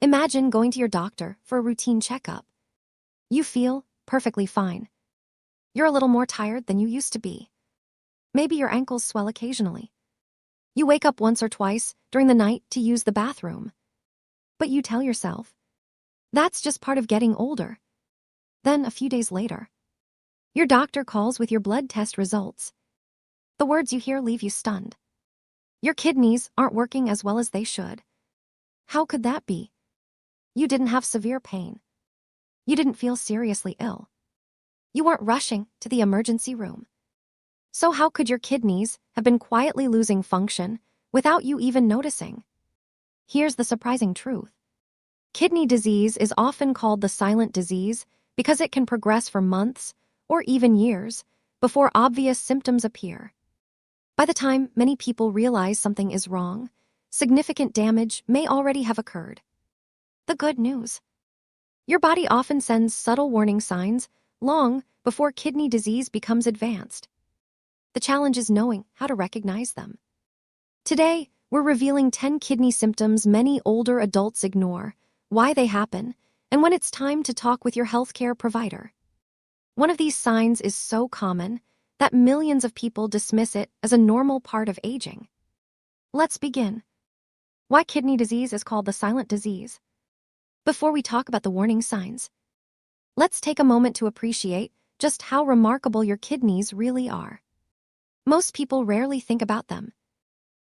Imagine going to your doctor for a routine checkup. You feel perfectly fine. You're a little more tired than you used to be. Maybe your ankles swell occasionally. You wake up once or twice during the night to use the bathroom. But you tell yourself, that's just part of getting older. Then, a few days later, your doctor calls with your blood test results. The words you hear leave you stunned. Your kidneys aren't working as well as they should. How could that be? You didn't have severe pain. You didn't feel seriously ill. You weren't rushing to the emergency room. So how could your kidneys have been quietly losing function without you even noticing? Here's the surprising truth. Kidney disease is often called the silent disease because it can progress for months or even years before obvious symptoms appear. By the time many people realize something is wrong, significant damage may already have occurred. The good news: your body often sends subtle warning signs long before kidney disease becomes advanced. The challenge is knowing how to recognize them. Today, we're revealing 10 kidney symptoms many older adults ignore, why they happen, and when it's time to talk with your healthcare provider. One of these signs is so common that millions of people dismiss it as a normal part of aging. Let's begin. Why kidney disease is called the silent disease. Before we talk about the warning signs, let's take a moment to appreciate just how remarkable your kidneys really are. Most people rarely think about them.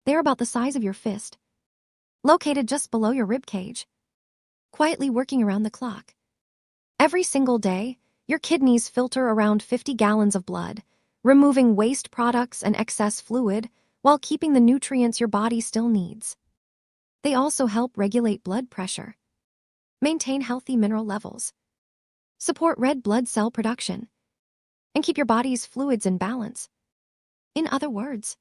They're about the size of your fist, located just below your rib cage, quietly working around the clock. Every single day, your kidneys filter around 50 gallons of blood, removing waste products and excess fluid while keeping the nutrients your body still needs. They also help regulate blood pressure, maintain healthy mineral levels, support red blood cell production, and keep your body's fluids in balance. In other words,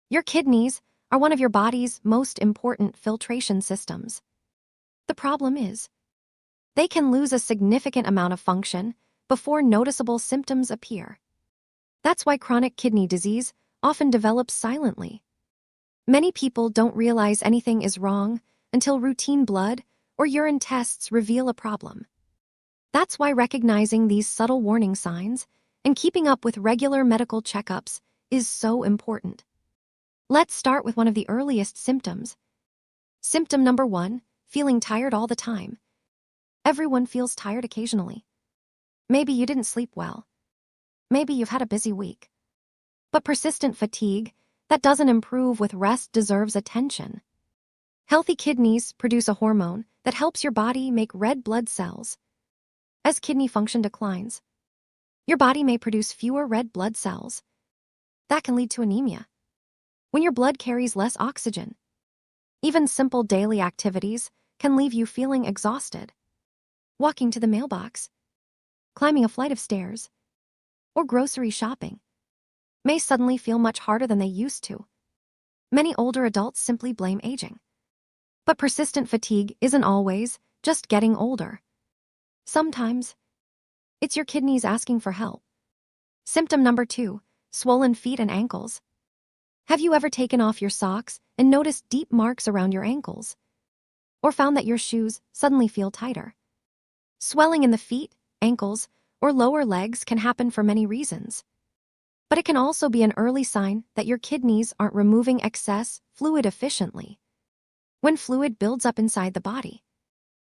your kidneys are one of your body's most important filtration systems. The problem is, they can lose a significant amount of function before noticeable symptoms appear. That's why chronic kidney disease often develops silently. Many people don't realize anything is wrong until routine blood or urine tests reveal a problem. That's why recognizing these subtle warning signs and keeping up with regular medical checkups is so important. Let's start with one of the earliest symptoms. Symptom number 1, feeling tired all the time. Everyone feels tired occasionally. Maybe you didn't sleep well. Maybe you've had a busy week. But persistent fatigue that doesn't improve with rest deserves attention. Healthy kidneys produce a hormone that helps your body make red blood cells. As kidney function declines, your body may produce fewer red blood cells. That can lead to anemia, when your blood carries less oxygen. Even simple daily activities can leave you feeling exhausted. Walking to the mailbox, climbing a flight of stairs, or grocery shopping may suddenly feel much harder than they used to. Many older adults simply blame aging. But persistent fatigue isn't always just getting older. Sometimes, it's your kidneys asking for help. Symptom number 2, swollen feet and ankles. Have you ever taken off your socks and noticed deep marks around your ankles? Or found that your shoes suddenly feel tighter? Swelling in the feet, ankles, or lower legs can happen for many reasons. But it can also be an early sign that your kidneys aren't removing excess fluid efficiently. When fluid builds up inside the body,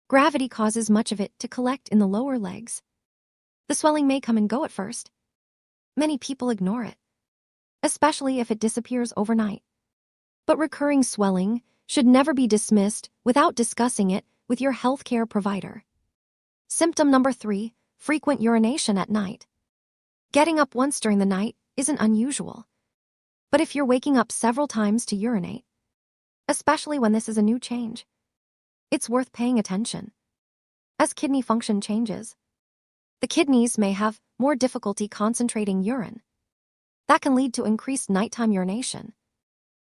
gravity causes much of it to collect in the lower legs. The swelling may come and go at first. Many people ignore it, especially if it disappears overnight. But recurring swelling should never be dismissed without discussing it with your healthcare provider. Symptom number 3, frequent urination at night. Getting up once during the night isn't unusual. But if you're waking up several times to urinate, especially when this is a new change, it's worth paying attention. As kidney function changes, the kidneys may have more difficulty concentrating urine. That can lead to increased nighttime urination.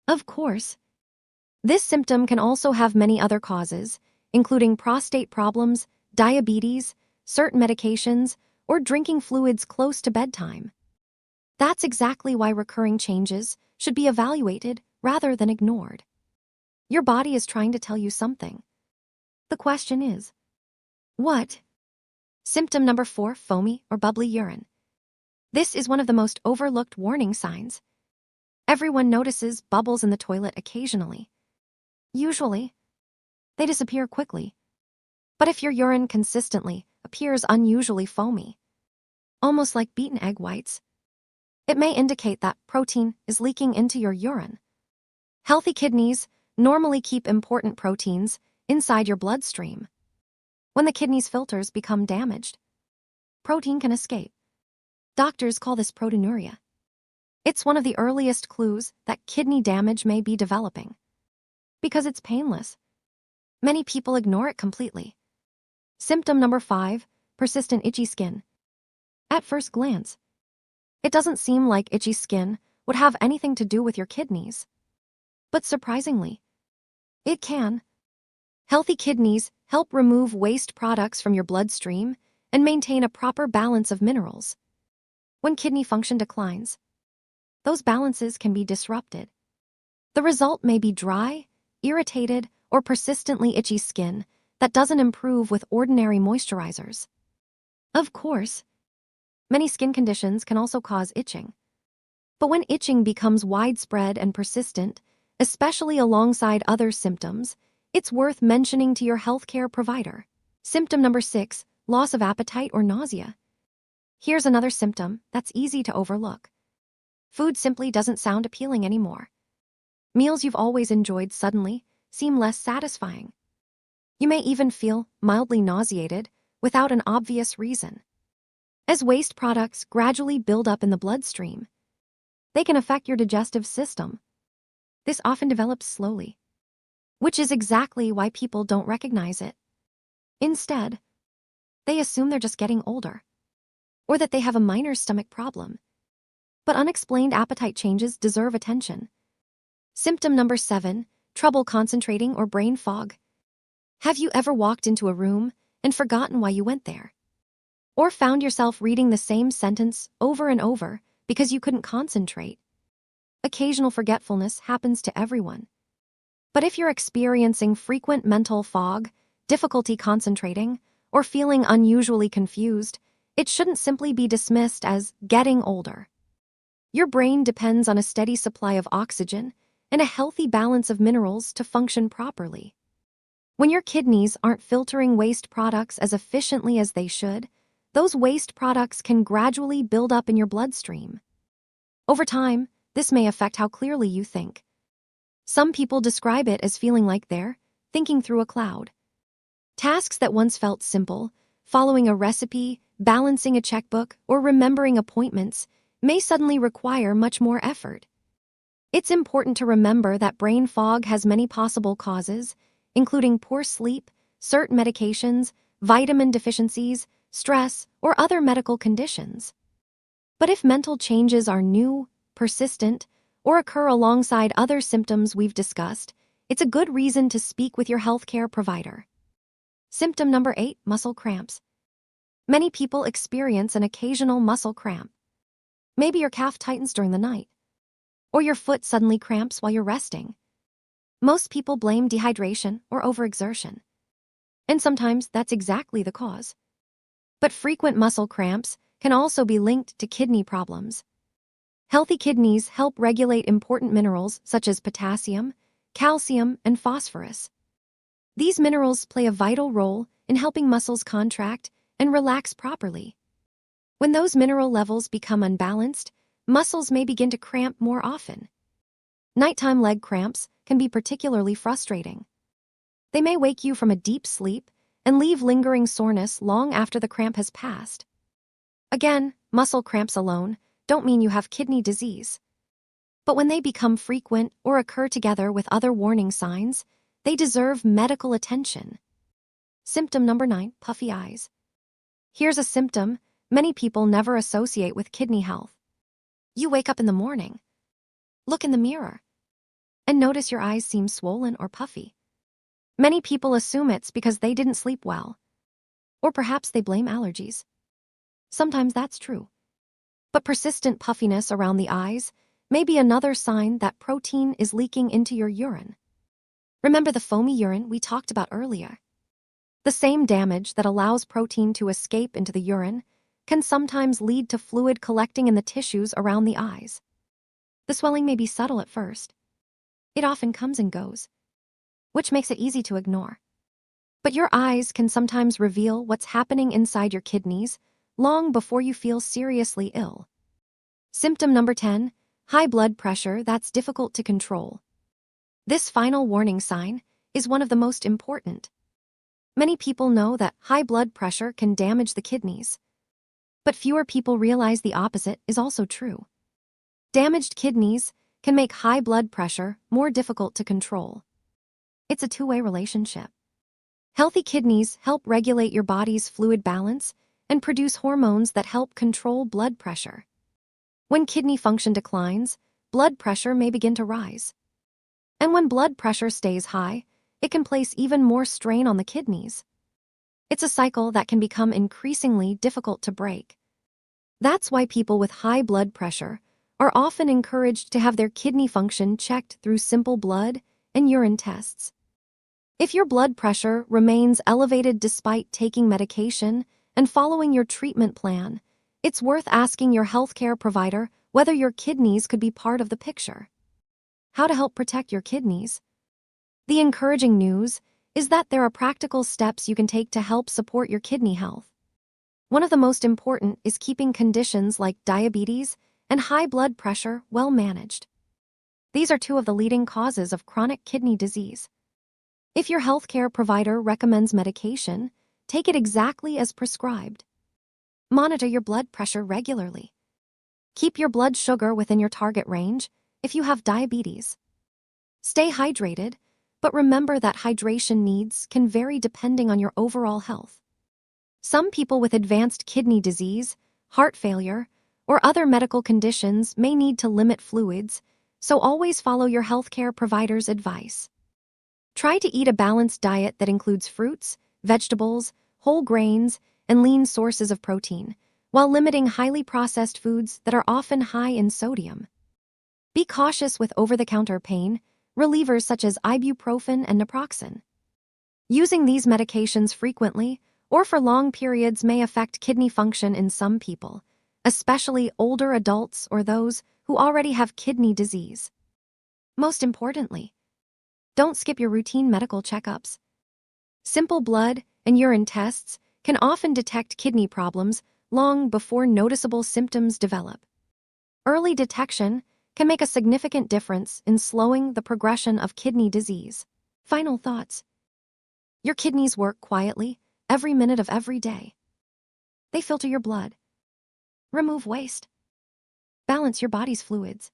Of course, this symptom can also have many other causes, including prostate problems, diabetes, certain medications, or drinking fluids close to bedtime. That's exactly why recurring changes should be evaluated rather than ignored. Your body is trying to tell you something. The question is, what? Symptom number 4, foamy or bubbly urine. This is one of the most overlooked warning signs. Everyone notices bubbles in the toilet occasionally. Usually, they disappear quickly. But if your urine consistently appears unusually foamy, almost like beaten egg whites, it may indicate that protein is leaking into your urine. Healthy kidneys normally keep important proteins inside your bloodstream. When the kidneys' filters become damaged, protein can escape. Doctors call this proteinuria. It's one of the earliest clues that kidney damage may be developing. Because it's painless, many people ignore it completely. Symptom number 5, persistent itchy skin. At first glance, it doesn't seem like itchy skin would have anything to do with your kidneys. But surprisingly, it can. Healthy kidneys help remove waste products from your bloodstream and maintain a proper balance of minerals. When kidney function declines, those balances can be disrupted. The result may be dry, irritated, or persistently itchy skin that doesn't improve with ordinary moisturizers. Of course, many skin conditions can also cause itching. But when itching becomes widespread and persistent, especially alongside other symptoms, it's worth mentioning to your healthcare provider. Symptom number 6, loss of appetite or nausea. Here's another symptom that's easy to overlook. Food simply doesn't sound appealing anymore. Meals you've always enjoyed suddenly seem less satisfying. You may even feel mildly nauseated without an obvious reason. As waste products gradually build up in the bloodstream, they can affect your digestive system. This often develops slowly, which is exactly why people don't recognize it. Instead, they assume they're just getting older, or that they have a minor stomach problem. But unexplained appetite changes deserve attention. Symptom number 7, trouble concentrating or brain fog. Have you ever walked into a room and forgotten why you went there? Or found yourself reading the same sentence over and over because you couldn't concentrate? Occasional forgetfulness happens to everyone. But if you're experiencing frequent mental fog, difficulty concentrating, or feeling unusually confused, it shouldn't simply be dismissed as getting older. Your brain depends on a steady supply of oxygen and a healthy balance of minerals to function properly. When your kidneys aren't filtering waste products as efficiently as they should, those waste products can gradually build up in your bloodstream. Over time, this may affect how clearly you think. Some people describe it as feeling like they're thinking through a cloud. Tasks that once felt simple, following a recipe, balancing a checkbook, or remembering appointments, may suddenly require much more effort. It's important to remember that brain fog has many possible causes, including poor sleep, certain medications, vitamin deficiencies, stress, or other medical conditions. But if mental changes are new, persistent, or occur alongside other symptoms we've discussed, it's a good reason to speak with your healthcare provider. Symptom number 8, muscle cramps. Many people experience an occasional muscle cramp. Maybe your calf tightens during the night, or your foot suddenly cramps while you're resting. Most people blame dehydration or overexertion, and sometimes that's exactly the cause. But frequent muscle cramps can also be linked to kidney problems. Healthy kidneys help regulate important minerals such as potassium, calcium, and phosphorus. These minerals play a vital role in helping muscles contract and relax properly. When those mineral levels become unbalanced, muscles may begin to cramp more often. Nighttime leg cramps can be particularly frustrating. They may wake you from a deep sleep and leave lingering soreness long after the cramp has passed. Again, muscle cramps alone don't mean you have kidney disease. But when they become frequent or occur together with other warning signs, they deserve medical attention. Symptom number 9, puffy eyes. Here's a symptom many people never associate with kidney health. You wake up in the morning, look in the mirror, and notice your eyes seem swollen or puffy. Many people assume it's because they didn't sleep well, or perhaps they blame allergies. Sometimes that's true. But persistent puffiness around the eyes may be another sign that protein is leaking into your urine. Remember the foamy urine we talked about earlier? The same damage that allows protein to escape into the urine can sometimes lead to fluid collecting in the tissues around the eyes. The swelling may be subtle at first. It often comes and goes, which makes it easy to ignore. But your eyes can sometimes reveal what's happening inside your kidneys long before you feel seriously ill. Symptom number 10, high blood pressure that's difficult to control. This final warning sign is one of the most important. Many people know that high blood pressure can damage the kidneys, but fewer people realize the opposite is also true. Damaged kidneys can make high blood pressure more difficult to control. It's a two-way relationship. Healthy kidneys help regulate your body's fluid balance and produce hormones that help control blood pressure. When kidney function declines, blood pressure may begin to rise. And when blood pressure stays high, it can place even more strain on the kidneys. It's a cycle that can become increasingly difficult to break. That's why people with high blood pressure are often encouraged to have their kidney function checked through simple blood and urine tests. If your blood pressure remains elevated despite taking medication and following your treatment plan, it's worth asking your healthcare provider whether your kidneys could be part of the picture. How to help protect your kidneys? The encouraging news is that there are practical steps you can take to help support your kidney health. One of the most important is keeping conditions like diabetes and high blood pressure well managed. These are two of the leading causes of chronic kidney disease. If your healthcare provider recommends medication, take it exactly as prescribed. Monitor your blood pressure regularly. Keep your blood sugar within your target range if you have diabetes. Stay hydrated, but remember that hydration needs can vary depending on your overall health. Some people with advanced kidney disease, heart failure, or other medical conditions may need to limit fluids, so always follow your healthcare provider's advice. Try to eat a balanced diet that includes fruits, vegetables, whole grains, and lean sources of protein, while limiting highly processed foods that are often high in sodium. Be cautious with over-the-counter pain relievers such as ibuprofen and naproxen. Using these medications frequently or for long periods may affect kidney function in some people, especially older adults or those who already have kidney disease. Most importantly, don't skip your routine medical checkups. Simple blood and urine tests can often detect kidney problems long before noticeable symptoms develop. Early detection can make a significant difference in slowing the progression of kidney disease. Final thoughts. Your kidneys work quietly every minute of every day. They filter your blood, remove waste, balance your body's fluids,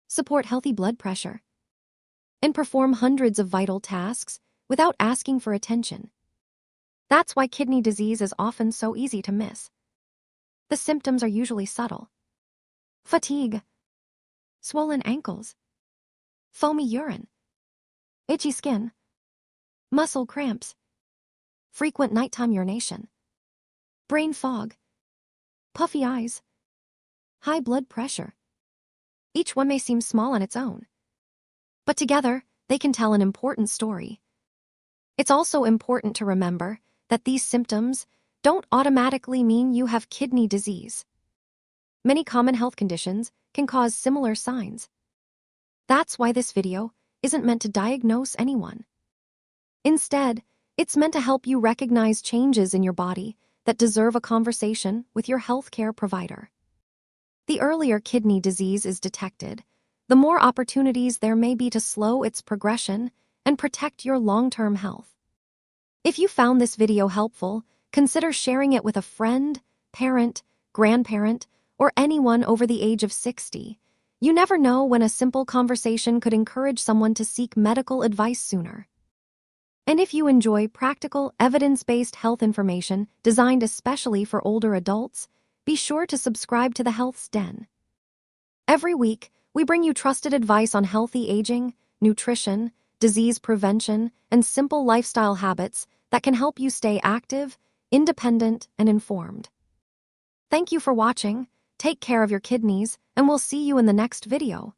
support healthy blood pressure, and perform hundreds of vital tasks without asking for attention. That's why kidney disease is often so easy to miss. The symptoms are usually subtle. Fatigue, swollen ankles, foamy urine, itchy skin, muscle cramps, frequent nighttime urination, brain fog, puffy eyes, high blood pressure. Each one may seem small on its own, but together they can tell an important story. It's also important to remember that these symptoms don't automatically mean you have kidney disease. Many common health conditions can cause similar signs. That's why this video isn't meant to diagnose anyone. Instead, it's meant to help you recognize changes in your body that deserve a conversation with your healthcare provider. The earlier kidney disease is detected, the more opportunities there may be to slow its progression and protect your long-term health. If you found this video helpful, consider sharing it with a friend, parent, grandparent, or anyone over the age of 60. You never know when a simple conversation could encourage someone to seek medical advice sooner. And if you enjoy practical, evidence-based health information designed especially for older adults, be sure to subscribe to the Health's Den. Every week, we bring you trusted advice on healthy aging, nutrition, disease prevention, and simple lifestyle habits that can help you stay active, independent, and informed. Thank you for watching. Take care of your kidneys, and we'll see you in the next video.